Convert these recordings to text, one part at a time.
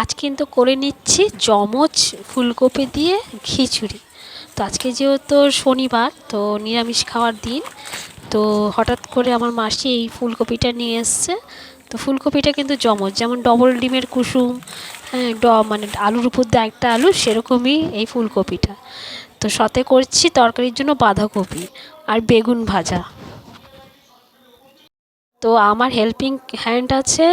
আজ কিন্তু করে নিচ্ছি জমজ ফুলকপি দিয়ে খিচুড়ি। তো আজকে যেহেতু শনিবার, তো নিরামিষ খাওয়ার দিন, তো হঠাৎ করে আমার মাসি এই ফুলকপিটা নিয়ে এসছে। তো ফুলকপিটা কিন্তু জমজ, যেমন ডবল ডিমের কুসুম, হ্যাঁ, মানে আলুর উপর দিয়ে একটা আলু, সেরকমই এই ফুলকপিটা। তো সাথে করছি তরকারির জন্য বাঁধাকপি আর বেগুন ভাজা। তো আমার হেল্পিং হ্যান্ড আছে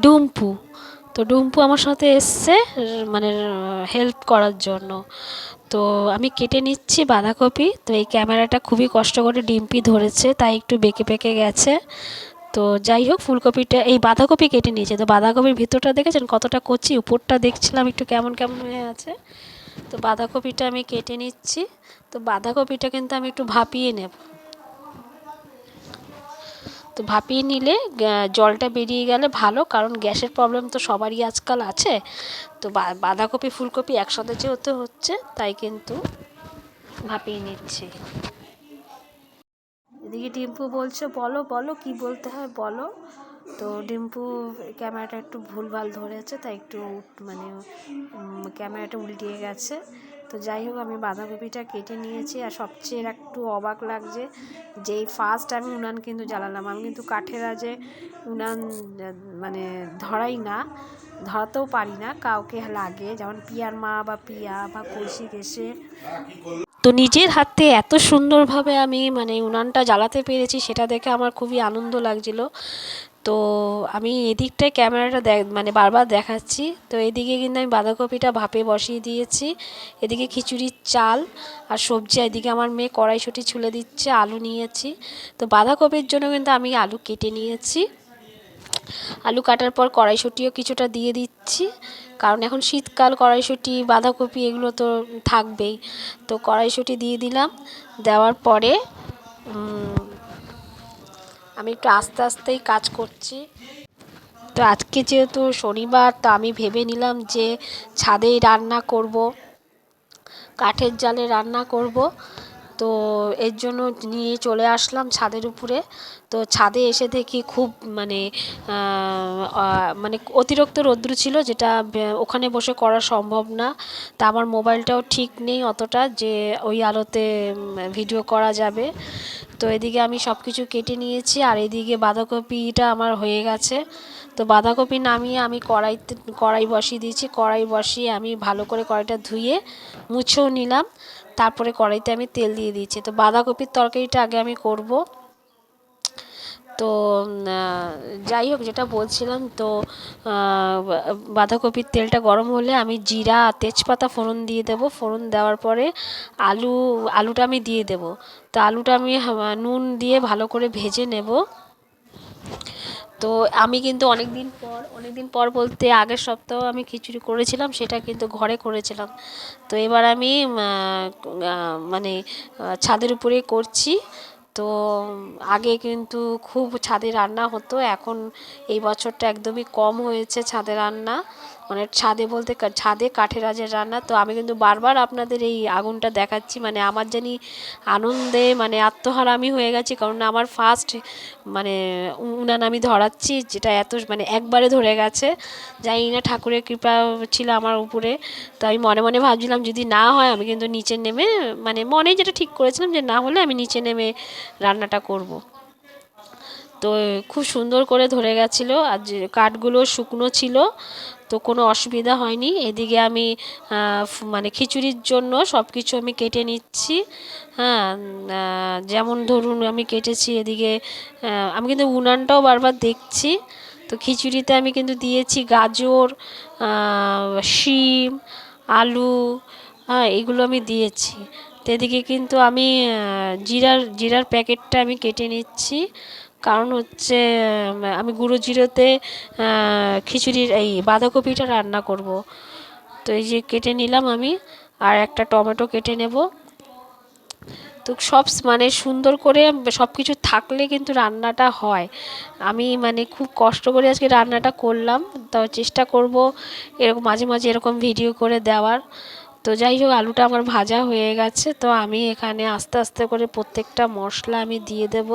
ডুম্পু। তো ডুম্পু আমার সাথে এসছে মানে হেল্প করার জন্য। তো আমি কেটে নিচ্ছি বাঁধাকপি। তো এই ক্যামেরাটা খুবই কষ্ট করে ডিম্পি ধরেছে, তাই একটু বেঁকে বেঁকে গেছে। তো যাই হোক, ফুলকপিটা এই বাঁধাকপি কেটে নিয়েছে। তো বাঁধাকপির ভিতরটা দেখেছেন কতটা কচি, উপরটা দেখছিলাম একটু কেমন কেমন হয়ে আছে। তো বাঁধাকপিটা আমি কেটে নিচ্ছি। তো বাঁধাকপিটা কিন্তু আমি একটু ভাপিয়ে নেব। তো ভাপিয়ে নিলে জলটা বেরিয়ে গেলে ভালো, কারণ গ্যাসের প্রবলেম তো সবারই আজকাল আছে। তো বাঁধাকপি ফুলকপি একসাথে যেহেতু হচ্ছে, তাই কিন্তু ভাপিয়ে নিচ্ছি। এদিকে ডিম্পু বলছে বলো বলো কি বলতে হয় বলো। তো ডিম্পু ক্যামেরাটা একটু ভুলভাল ধরেছে, তাই একটু মানে ক্যামেরাটা উল্টিয়ে গেছে। তো যাই হোক, আমি বাঁধাকপিটা কেটে নিয়েছি। আর সবচেয়ে একটু অবাক লাগছে, যেই ফার্স্ট আমি উনান কিন্তু জ্বালালাম। আমি কিন্তু কাঠের আজে উনান মানে ধরাই না, ধরাতেও পারি না, কাউকে লাগে, যেমন পিয়ার মা বা পিয়া বা কৌশিক এসে। তো নিজের হাতে এত সুন্দরভাবে আমি মানে উনানটা জ্বালাতে পেরেছি, সেটা দেখে আমার খুবই আনন্দ লাগছিল। তো আমি এদিকটায় ক্যামেরাটা মানে বারবার দেখাচ্ছি। তো এদিকে কিন্তু আমি বাঁধাকপিটা ভাপে বসিয়ে দিয়েছি। এদিকে খিচুড়ির চাল আর সবজি, এদিকে আমার মেয়ে কড়াইশুঁটি ছুলে দিচ্ছে, আলু নিয়েছি। তো বাঁধাকপির জন্য কিন্তু আমি আলু কেটে নিয়েছি। আলু কাটার পর কড়াইশুঁটিও কিছুটা দিয়ে দিচ্ছি, কারণ এখন শীতকাল, কড়াইশুঁটি বাঁধাকপি এগুলো তো থাকবেই। তো কড়াইশুঁটি দিয়ে দিলাম। দেওয়ার পরে আমি একটু আস্তে আস্তেই কাজ করছি। তো আজকে যেহেতু শনিবার, তো আমি ভেবে নিলাম যে ছাদেই রান্না করব, কাঠের জালে রান্না করব। তো এর জন্য নিয়ে চলে আসলাম ছাদের উপরে। তো ছাদে এসে দেখি খুব মানে মানে অতিরিক্ত রৌদ্র ছিল, যেটা ওখানে বসে করা সম্ভব না। তা আমার মোবাইলটাও ঠিক নেই অতটা যে ওই আলোতে ভিডিও করা যাবে। তো এদিকে আমি সব কিছু কেটে নিয়েছি, আর এদিকে বাঁধাকপিটা আমার হয়ে গেছে। তো বাঁধাকপি নামিয়ে আমি কড়াই বসিয়ে দিয়েছি। কড়াই বসিয়ে আমি ভালো করে কড়াইটা ধুয়ে মুছেও নিলাম। তারপরে কড়াইতে আমি তেল দিয়ে দিয়েছি। তো বাঁধাকপির তরকারিটা আগে আমি করব। তো যাই হোক, যেটা বলছিলাম, তো বাঁধাকপির তেলটা গরম হলে আমি জিরা তেজপাতা ফোড়ন দিয়ে দেবো। ফোড়ন দেওয়ার পরে আলুটা আমি দিয়ে দেবো। তো আলুটা আমি নুন দিয়ে ভালো করে ভেজে নেব। তো আমি কিন্তু অনেক দিন পর বলতে আগের সপ্তাহ আমি খিচুড়ি করেছিলাম, সেটা কিন্তু ঘরে করেছিলাম। তো এবার আমি মানে ছাদের উপরে করছি। তো আগে কিন্তু খুব ছাদে রান্না হতো, এখন এই বছরটা একদমই কম হয়েছে ছাদে রান্না, মানে ছাদে বলতে ছাদে কাঠের আঁচের রান্না। তো আমি কিন্তু বারবার আপনাদের এই আগুনটা দেখাচ্ছি, মানে আমার জানি আনন্দে মানে আত্মহারা আমি হয়ে গেছি, কারণ আমার ফার্স্ট মানে উনান আমি ধরাচ্ছি, যেটা এত মানে একবারে ধরে গেছে। জানি না, ঠাকুরের কৃপা ছিল আমার উপরে। তো আমি মনে মনে ভাবছিলাম যদি না হয় আমি কিন্তু নিচে নেমে, মানে মনে যেটা ঠিক করেছিলাম যে না হলে আমি নিচে নেমে রান্নাটা করব। তো খুব সুন্দর করে ধরে গেছিলো, আর যে কাঠগুলো শুকনো ছিল, তো কোনো অসুবিধা হয়নি। এদিকে আমি মানে খিচুড়ির জন্য সব কিছু আমি কেটে নিচ্ছি। হ্যাঁ, যেমন ধরুন আমি কেটেছি এদিকে, আমি কিন্তু উনানটাও বারবার দেখছি। তো খিচুড়িতে আমি কিন্তু দিয়েছি গাজর, শিম, আলু, হ্যাঁ, এগুলো আমি দিয়েছি। তো এদিকে কিন্তু আমি জিরার প্যাকেটটা আমি কেটে নিচ্ছি, কারণ হচ্ছে আমি গুঁড়ো জিরেতে খিচুড়ির এই বাঁধাকপিটা রান্না করব। তো এই যে কেটে নিলাম আমি, আর একটা টমেটো কেটে নেব। তো সব মানে সুন্দর করে সব কিছু থাকলে কিন্তু রান্নাটা হয়। আমি মানে খুব কষ্ট করে আজকে রান্নাটা করলাম, তো চেষ্টা করব এরকম মাঝে মাঝে এরকম ভিডিও করে দেওয়ার। তো যাই হোক, আলুটা আমার ভাজা হয়ে গেছে। তো আমি এখানে আস্তে আস্তে করে প্রত্যেকটা মশলা আমি দিয়ে দেব।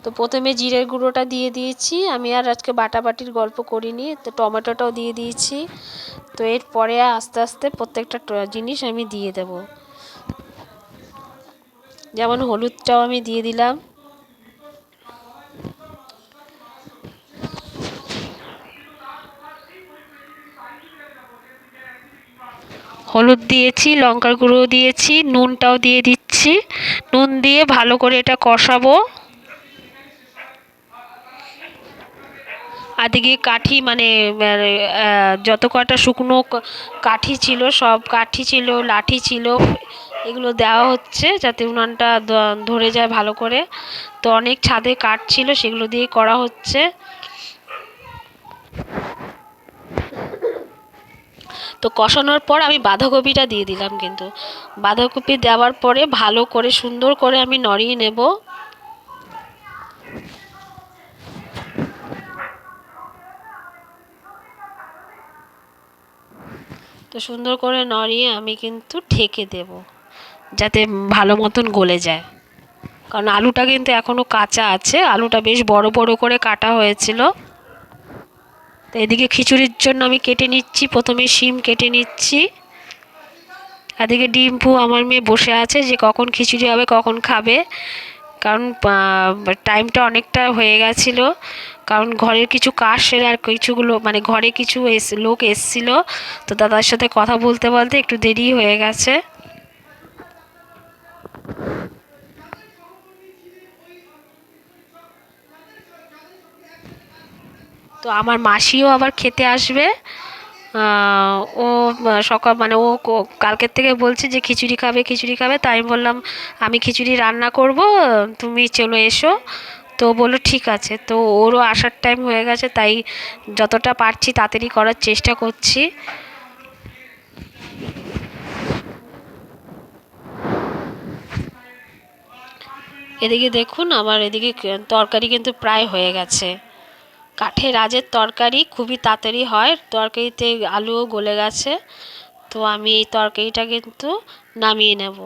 তো প্রথমে জিরের গুঁড়োটা দিয়ে দিয়েছি, আমি আর আজকে বাটাবাটির গল্প করিনি, তো টমেটোটাও দিয়ে দিয়েছি। তো এরপরে আস্তে আস্তে প্রত্যেকটা জিনিস আমি দিয়ে দেব, যেমন হলুদটাও আমি দিয়ে দিলাম, হলুদ দিয়েছি, লঙ্কার গুঁড়ো দিয়েছি, নুনটাও দিয়ে দিচ্ছি। নুন দিয়ে ভালো করে এটা কষাবো। আদিকে কাঠি মানে যত কটা শুকনো কাঠি ছিল, সব কাঠি ছিল, লাঠি ছিল, এগুলো দেওয়া হচ্ছে যাতে উনানটা ধরে যায় ভালো করে। তো অনেক ছাদে কাঠ ছিল, সেগুলো দিয়ে করা হচ্ছে। তো কষানোর পর আমি বাঁধাকপিটা দিয়ে দিলাম, কিন্তু বাঁধাকপি দেওয়ার পরে ভালো করে সুন্দর করে আমি নড়িয়ে নেব। তো সুন্দর করে নড়িয়ে আমি কিন্তু ঢেকে দেব, যাতে ভালো মতন গলে যায়, কারণ আলুটা কিন্তু এখনও কাঁচা আছে। আলুটা বেশ বড় বড় করে কাটা হয়েছিল। তো এদিকে খিচুড়ির জন্য আমি কেটে নিচ্ছি, প্রথমে শিম কেটে নিচ্ছি। এদিকে ডিম্পু আমার মেয়ে বসে আছে যে কখন খিচুড়ি হবে, কখন খাবে, কারণ টাইমটা অনেকটা হয়ে গেছিলো। কারণ ঘরের কিছু কাজ সেরে আর কিছুগুলো মানে ঘরে কিছু লোক এসছিল, তো দাদার সাথে কথা বলতে বলতে একটু দেরি হয়ে গেছে। তো আমার মাসিও আবার খেতে আসবে। ও সকাল মানে ও কালকের থেকে বলছে যে খিচুড়ি খাবে, খিচুড়ি খাবে। তাই আমি বললাম আমি খিচুড়ি রান্না করব, তুমি চলে এসো। তো বললো ঠিক আছে। তো ওরও আসার টাইম হয়ে গেছে, তাই যতটা পারছি তাড়াতাড়ি করার চেষ্টা করছি। এদিকে দেখুন, আমার এদিকে তরকারি কিন্তু প্রায় হয়ে গেছে। কাঠের রাজের তরকারি খুবই তাড়াতাড়ি হয়, তরকারিতে আলুও গলে গেছে। তো আমি এই তরকারিটা কিন্তু নামিয়ে নেব।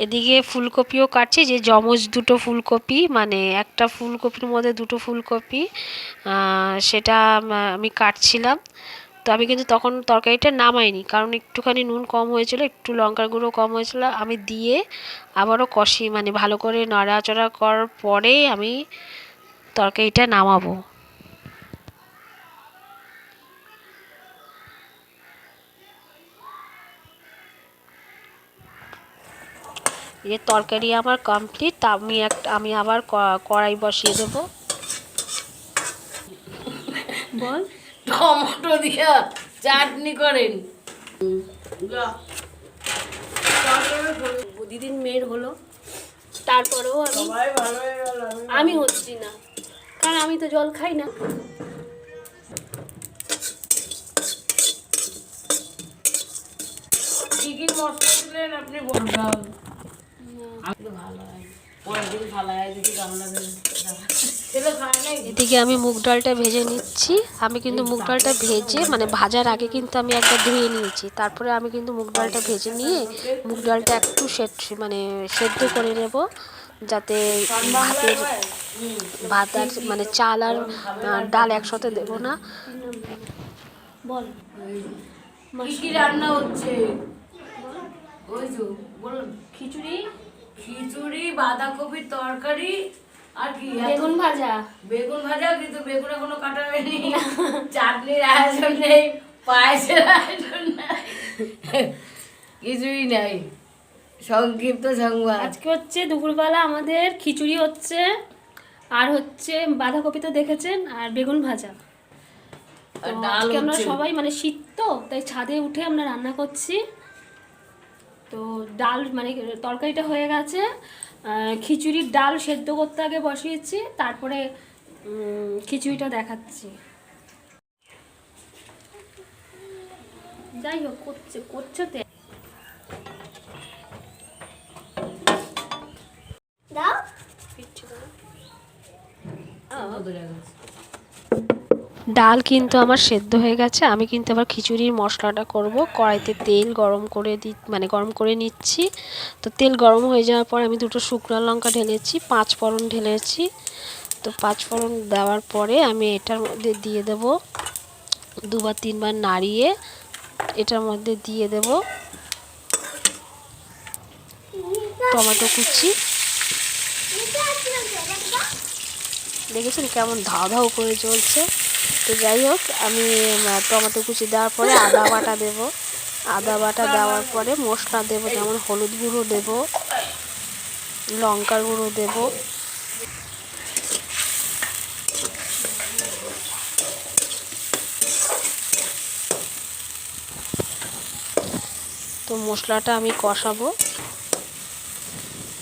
এদিকে ফুলকপিও কাটছি, যে যমজ দুটো ফুলকপি, মানে একটা ফুলকপির মধ্যে দুটো ফুলকপি, সেটা আমি কাটছিলাম। তো আমি কিন্তু তখন তরকারিটা নামাইনি, কারণ একটুখানি নুন কম হয়েছিল, একটু লঙ্কার গুঁড়ো কম হয়েছিল। আমি দিয়ে আবারও মানে ভালো করে নাড়াচাড়া করার পরে আমি তরকারিটা নামাবো। এই তরকারি আমার কমপ্লিট। আমি আবার কড়াই বসিয়ে দেবো। বল। টমেটো দিয়া চাটনি করেন। দিদির মেয়ের হলো, তারপরেও আমি হচ্ছি না, কারণ আমি তো জল খাই না। কি কি মশলা দিলেন আপনি বলবেন? ভালো হয়, পরের দিন ভালো হয় যদি গামলা দেন। এদিকে আমি মুগ ডালটা ভেজে নিচ্ছি। আমি কিন্তু মুগ ডালটা ভেজে মানে ভাজার আগে কিন্তু আমি একবার ধুয়ে নিয়েছি, তারপরে আমি কিন্তু মুগ ডালটা ভেজে নিয়ে মুগ ডালটা একটু মানে সেদ্ধ করে নেব, যাতে ভাত আর মানে চাল আর ডাল একসাথে দেব না। বল কি রান্না হচ্ছে? ওই তো বলুন। খিচুড়ি, খিচুড়ি, বাঁধাকপির তরকারি, আর কি বেগুন ভাজা। বেগুন ভাজা, কিন্তু বেগুন এখনো কাটা হয়নি। চাটনির আয়োজন নেই, পায়েসের আয়োজন নাই, কিছুই নাই। সংক্ষিপ্ত সংবাদ। আজকে হচ্ছে দুপুরবেলা আমাদের খিচুড়ি হচ্ছে, আর হচ্ছে বাঁধাকপি তো দেখেছেন, আর বেগুন ভাজা। তো আজকে আমরা সবাই মানে শীত তো, তাই ছাদে উঠে আমরা রান্না করছি। তো ডাল মানে তরকারিটা হয়ে গেছে, খিচুড়ির ডাল সেদ্ধ করতে আগে বসিয়েছি, তারপরে খিচুড়িটা দেখাচ্ছি। যাই হোক, করছো তো ডাল কিন্তু আমার সেদ্ধ হয়ে গেছে। আমি কিন্তু আবার খিচুড়ির মশলাটা করব। কড়াইতে তেল গরম করে গরম করে নিচ্ছি। তো তেল গরম হয়ে যাওয়ার পর আমি দুটো শুকনো লঙ্কা ঢেলেছি, 5 ফোড়ন ঢেলেছি। তো 5 ফোড়ন দেওয়ার পরে আমি এটার মধ্যে দিয়ে দেব, দুবার তিনবার নাড়িয়ে এটার মধ্যে দিয়ে দেব টমেটো কুচি। দেখেছেন কেমন ধাও ধাও করে চলছে। তো যাই হোক, আমি টমেটো কুচি দেওয়ার পরে আদা বাটা দেব। আদা বাটা দেওয়ার পরে মশলা দেব, যেমন হলুদ গুঁড়ো দেব, লঙ্কার গুঁড়ো দেব, তো মশলাটা আমি কষাবো।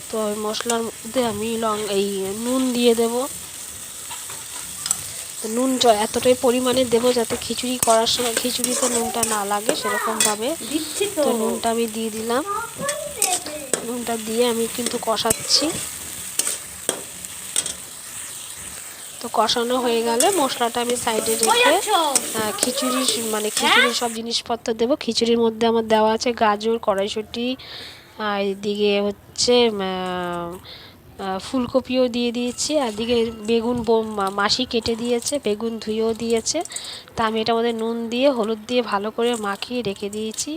তো ওই মশলার মধ্যে আমি এই নুন দিয়ে দেব। তো নুন এতটাই পরিমাণে দেবো যাতে খিচুড়ি করার সময় খিচুড়িতে নুনটা না লাগে, সেরকমভাবে। তো নুনটা আমি দিয়ে দিলাম। নুনটা দিয়ে আমি কিন্তু কষাচ্ছি। তো কষানো হয়ে গেলে মশলাটা আমি সাইডে রেখে খিচুড়ির সব জিনিসপত্র দেবো। খিচুড়ির মধ্যে আমার দেওয়া আছে গাজর, কড়াইশুঁটি, এদিকে হচ্ছে ফুলকপিও দিয়ে দিয়েছি, আর দিকে বেগুন মাসি কেটে দিয়েছে, বেগুন ধুয়েও দিয়েছে। তা আমি এটার মধ্যে নুন দিয়ে হলুদ দিয়ে ভালো করে মাখিয়ে রেখে দিয়েছি।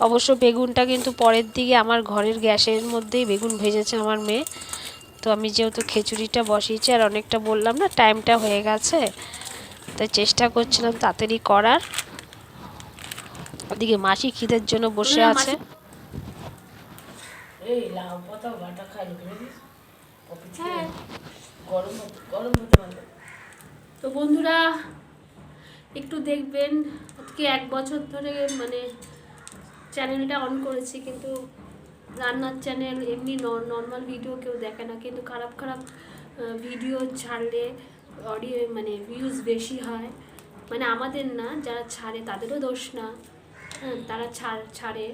অবশ্য বেগুনটা কিন্তু পরের দিকে আমার ঘরের গ্যাসের মধ্যেই বেগুন ভেজেছে আমার মেয়ে। তো আমি যেহেতু খিচুড়িটা বসিয়েছি আর অনেকটা বললাম না টাইমটা হয়ে গেছে, তাই চেষ্টা করছিলাম তাড়াতাড়ি করার। ওদিকে মাসি খিদের জন্য বসে আছে। এই লাউ পাতা বাটা খাইলে গরম গরম হতে পারবে। তো বন্ধুরা একটু দেখবেন, আজকে 1 বছর ধরে মানে চ্যানেলটা অন করেছি, কিন্তু রান্নার চ্যানেল এমনি নর্মাল ভিডিও কেউ দেখে না, কিন্তু খারাপ খারাপ ভিডিও ছাড়লে অডিও মানে ভিউজ বেশি হয়। মানে আমাদের না, যারা ছাড়ে তাদেরও দোষ না, হ্যাঁ তারা ছাড়ে,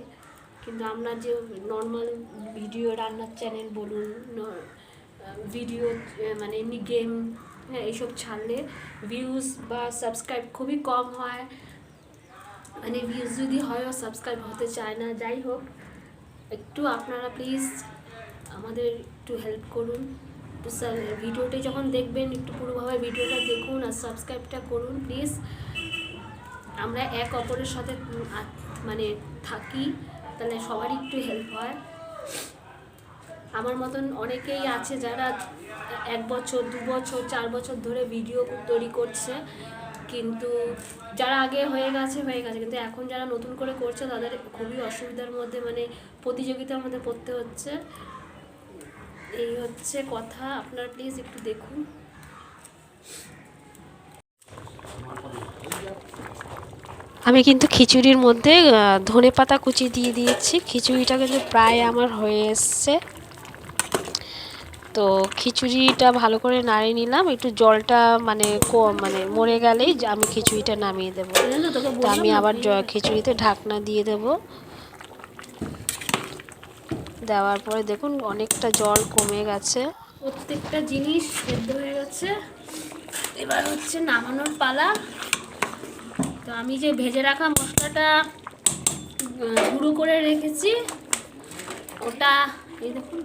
কিন্তু আমরা যে নর্মাল ভিডিও রান্নার চ্যানেল বলুন, ভিডিও মানে এমনি গেম, হ্যাঁ এইসব ছাড়লে ভিউজ বা সাবস্ক্রাইব খুবই কম হয়। মানে ভিউজ যদি হয়ও সাবস্ক্রাইব হতে চায় না। যাই হোক, একটু আপনারা প্লিজ আমাদের একটু হেল্প করুন। তো ভিডিওটা যখন দেখবেন একটু পুরোভাবে ভিডিওটা দেখুন আর সাবস্ক্রাইবটা করুন প্লিজ। আমরা এক অপরের সাথে মানে থাকি, তাহলে সবারই একটু হেল্প হয়। আমার মতন অনেকেই আছে যারা 1 বছর 2 বছর 4 বছর ধরে ভিডিও তৈরি করছে, কিন্তু যারা আগে হয়ে গেছে, কিন্তু এখন যারা নতুন করে করছে তাদের খুবই অসুবিধার মধ্যে, মানে প্রতিযোগিতার মধ্যে পড়তে হচ্ছে। এই হচ্ছে কথা, আপনারা প্লিজ একটু দেখুন। আমি কিন্তু খিচুড়ির মধ্যে ধনেপাতা কুচি দিয়ে দিয়েছি। খিচুড়িটা কিন্তু প্রায় আমার হয়ে এসছে। তো খিচুড়িটা ভালো করে নাড়িয়ে নিলাম। একটু জলটা মানে মরে গেলেই আমি খিচুড়িটা নামিয়ে দেবো। তো আমি আবার খিচুড়িতে ঢাকনা দিয়ে দেব। দেওয়ার পরে দেখুন অনেকটা জল কমে গেছে, প্রত্যেকটা জিনিস সেদ্ধ হয়ে গেছে। এবার হচ্ছে নামানোর পালা। তো আমি যে ভেজে রাখা মশলাটা গুঁড়ো করে রেখেছি, ওটা এই দেখুন,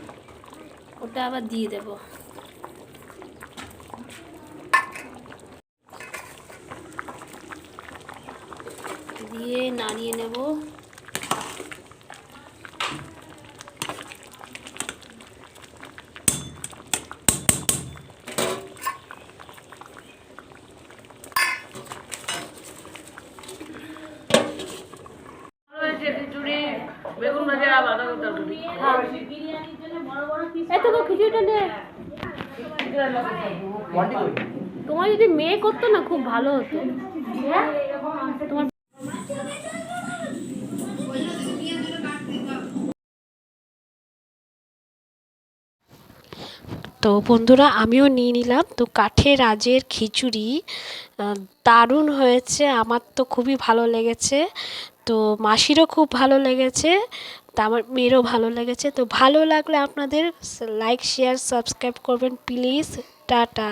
ওটা আবার দিয়ে দেব। দিয়ে নাড়িয়ে নেব। বেগুন ভাজা বাঁধাকপি তরকারি। খিচুড়িটা নে। তোমার যদি মেয়ে করতো না খুব ভালো হতো। তোমার তো বন্ধুরা আমিও নিয়ে নিলাম। তো কাঠের আজের খিচুড়ি দারুণ হয়েছে, আমার তো খুবই ভালো লেগেছে। তো মাসিরও খুব ভালো লেগেছে, তা আমার মেয়েরও ভালো লেগেছে। তো ভালো লাগলে আপনাদের লাইক শেয়ার সাবস্ক্রাইব করবেন প্লিজ। টাটা।